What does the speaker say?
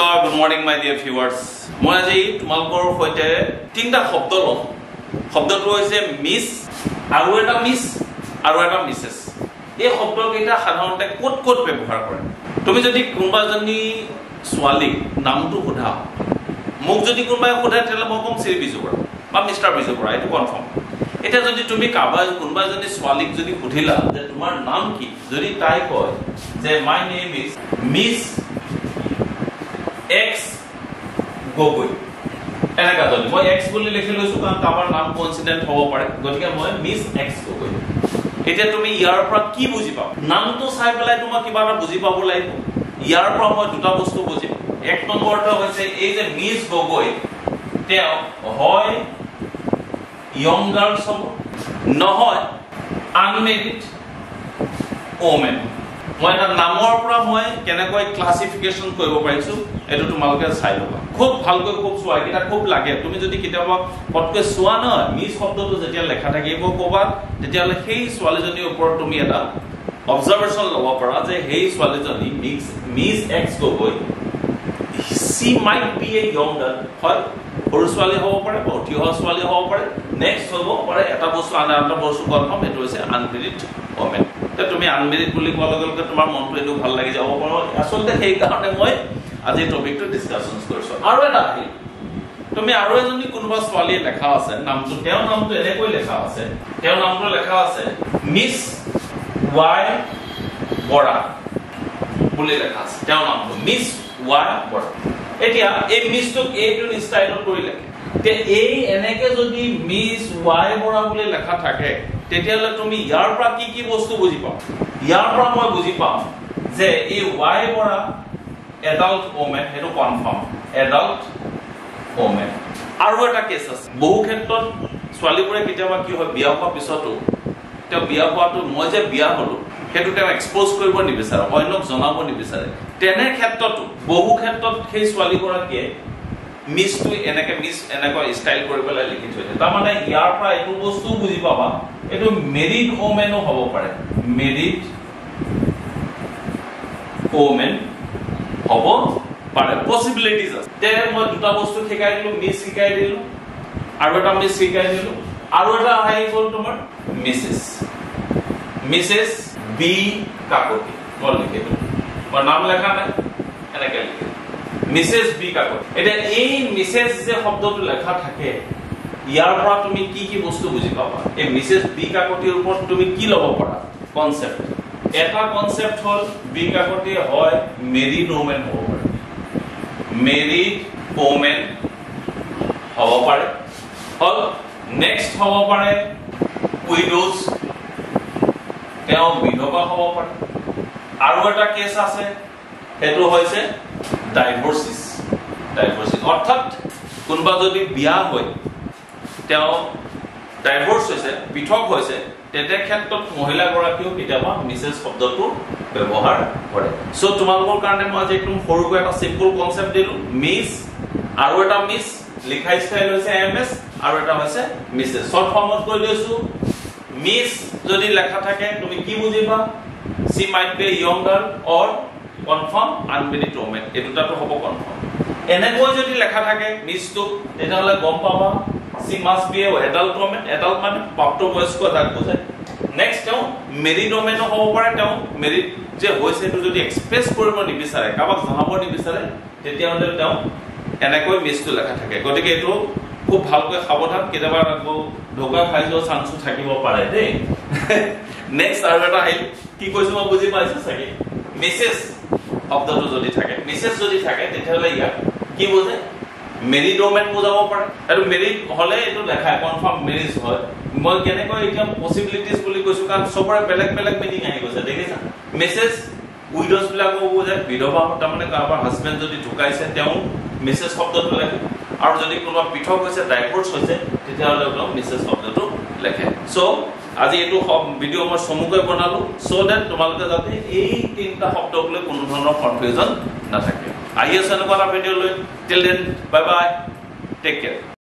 Namaskar, good morning my dear viewers. মই আজি তোমালোকৰ সৈতে তিনটা শব্দ লম। শব্দটো হৈছে মিস আৰু এটা মিস আৰু এটা মিসেস। এই শব্দকেইটা সাধাৰণতে কোট কোট ব্যৱহাৰ কৰে। তুমি যদি কোনবাজনী ছোৱালী নামটো সোধা, মোক যদি কোনবাই সোধে তেলে মই কম শ্ৰী বিজু বৰা বা মিস্টাৰ বিজু বৰা, এইটো কনফাৰ্ম। এটা যদি তুমি কোনবাজনী ছোৱালীক যদি সুধিলা যে তোমাৰ নাম কি, যদি তাই কয় যে my name is miss X Gogoi, এনেকা যদি মই X বুলি লিখি লৈছো কাৰণ তাৰ নাম কোইন্সিডেন্ট হ'ব পাৰে, গতিকে মই মিস X গগৈ। এতিয়া তুমি ইয়াৰ পৰা কি বুজি পাবা? নামটো চাই পেলাই তোমাৰ কিবা এটা বুজি পাব লাগিব। ইয়াৰ পৰা মই দুটা বস্তু বুজিম। এক নম্বৰটো হৈছে এই যে মিস গগৈ, তেওঁ হয় ইয়ং গাৰ্ল হ'ব, নহয় আনমেৰিড ওমেন। মই এটা নামৰ পৰা মই কেনেকৈ ক্লাসিফিকেশন কৰিব পাৰিছো এটো তোমালোকে চাই লবা। খুব ভালকৈ খুব চোৱা, এটা খুব লাগে। তুমি যদি কিতাবা পটকৈ চোৱা না, মিস শব্দটো যেতিয়া লেখা থাকিব ক'বাত, তেতিয়ালে সেই ছোৱালীজনীৰ ওপৰত তুমি এটা অবজাৰভেশন ল'ব পাৰা যে সেই ছোৱালীজনী miss X Gogoi, she might be a young girl, হয় সৰু ছোৱালী হ'ব পাৰে, অতি হোৱা ছোৱালী হ'ব পাৰে, নেক্সট হ'ব পাৰে এটা বস্তু আনটা বস্তু কনফাৰ্ম, এটো হৈছে আনমেৰিড ওমেন। তুমি আনমেৰিড বুলি কোৱাৰ লগে লগে তোমাৰ মনটো এটো ভাল লাগি যাব পাৰে। আসলে সেই কাৰণে মই আজি টপিকটো ডিসকাশন কৰিছো। আৰু এটা আহিল, তুমি আৰু এজনী কোনোবা ছোৱালী লেখা আছে, নামটো তেওঁৰ নামটো এনেকৈ লেখা আছে, তেওঁৰ নামটো লেখা আছে মিস Y বৰা বুলি লেখা আছে, তেওঁৰ নামটো মিস Y বৰা। এতিয়া এই মিসটোক এইটো ষ্টাইলত কৰি লেখে, তে এই এনেকে যদি মিস Y বৰা বুলি লেখা থাকে, তেতিয়ালে তুমি ইয়াৰ পৰা কি কি বস্তু বুজি পাও? ইয়াৰ পৰা মই বুজি পাম যে এই Y বৰা এডাল্ট ওমেন, হেটো কনফাৰ্ম এডাল্ট ওমেন। আৰু এটা কেছ আছে, বহু ক্ষেত্ৰত ছোৱালীবোৰে কেতিয়াবা কি হয়, বিয়া হোৱাৰ পিছতো তেওঁ বিয়া হোৱাটো মই যে বিয়া হলো সেইটো তেওঁ এক্সপোজ কৰিব নিবিচাৰে, অন্যক জনাব নিবিচাৰে। তেনে ক্ষেত্ৰতো বহু ক্ষেত্ৰত সেই ছোৱালীগৰাকীয়ে মিসটো এনেকৈ ষ্টাইল কৰি পেলাই লিখি থৈ দিয়ে। তাৰমানে ইয়াৰ পৰা এইটো বস্তু বুজি পাবা, এইটো মেৰিড ওমেনো হ'ব পাৰে, মেৰিড ওমেন হ'ব পাৰে, পসিবিলিটিজ আছে। তে মই দুটা বস্তু শিকাই দিলো, মিস শিকাই দিলো আৰু এটা মিস শিকাই দিলো, আৰু এটা আহি গ'ল তোমাৰ মিসেস বি কাকতি। মই লিখি দিলো, মই নাম লেখা নাই, এনেকে লিখি মিসেস বি কাকতি। এতিয়া এই মিসেস যে শব্দটো লেখা থাকে, ইয়াৰ পৰা তুমি কি কি বস্তু বুজি পাবা? এই মিসেস বি কাকতিৰ ওপৰত তুমি কি ল'ব পাৰা কনসেপ্ট? এটা কনসেপ্ট হ'ল বি কাকতি হয় মেৰিড ওমেন হ'ব পাৰে, মেৰিড ওমেন হ'ব পাৰে, হ'ল নেক্সট হ'ব পাৰে উইডোজ, তেওঁ বিধৱা হ'ব পাৰে। আৰু এটা কেছ আছে, সেইটো হৈছে ডাইভোৰ্চিছ। অৰ্থাৎ কোনোবা যদি বিয়া হৈ তেওঁ ডাইভোৰ্চ হৈছে, পৃথক হৈছে, তেনে ক্ষেত্ৰত মহিলাগৰাকীও কেতিয়াবা মিসেস শব্দটো ব্যৱহাৰ কৰে। সো তোমালোকৰ কাৰণে মই আজি একদম সৰুকৈ এটা সিম্পল কনসেপ্ট দিলো, মিস আৰু এটা মিস, লিখা ষ্টাইল হৈছে এমএস, আৰু এটা হৈছে মিসেস। শৰ্ট ফৰ্মত কৈ লৈছো, মিস যদি লেখা থাকে তুমি কি বুজিবা? she might be a young girl or confirm unmarried woman, এই দুটাটো হ'ব কনফাৰ্ম। এনেকৈ যদি লেখা থাকে মিসটো, তেতিয়াহ'লে গম পাবা she must be a adult woman, adult মানে প্ৰাপ্তবয়স্ক যাক বুজায়। নেক্সট তেওঁ মেৰিড ওমেনো হ'ব পাৰে, তেওঁ মেৰিড যে হৈছে সেইটো যদি এক্সপ্ৰেছ কৰিব নিবিচাৰে, কাৰোবাক জনাব নিবিচাৰে, তেতিয়াহ'লে তেওঁ এনেকৈ মিসটো লেখা থাকে। গতিকে এইটো খুব ভালকৈ সাৱধান, কেতিয়াবা আকৌ ঢোকা খাই যোৱা চান্সো থাকিব পাৰে দেই। নেক্সট আৰু এটা আহিল, কি কৈছো মই বুজি পাইছো চাগে? মিসেস শব্দটো যদি থাকে, মিসেস যদি থাকে, তেতিয়াহ'লে ইয়াক কি বুজে? মেৰিড ওমেন বুজাব পাৰে। আৰু মেৰিড হলে এইটো লেখায় কনফাৰ্ম মেৰিজ হয়। মই কেনেকৈ এতিয়া পসিবিলিটিজ বুলি কৈছো, কাৰণ চবৰে বেলেগ বেলেগ মিনিং আহি গৈছে, দেখিছা? মিসেস উইডোজ বিলাকো বুজায়, বিধৱা, তাৰমানে কাৰোবাৰ হাজবেণ্ড যদি ঢুকাইছে তেওঁ মিসেস শব্দটো লেখে, আৰু যদি কোনোবা পৃথক হৈছে, ডাইভোৰ্চ হৈছে, তেতিয়াহ'লে মিসেস শব্দটো লেখে। সো আজি এইটো ভিডিঅ' মই চমুকৈ বনালো, সো দেট তোমালোকে যাতে এই তিনিটা শব্দক লৈ কোনো ধৰণৰ কনফিউজন নাথাকে। আহি আছে এনেকুৱা এটা ভিডিঅ' লৈ, till then bye bye, take care.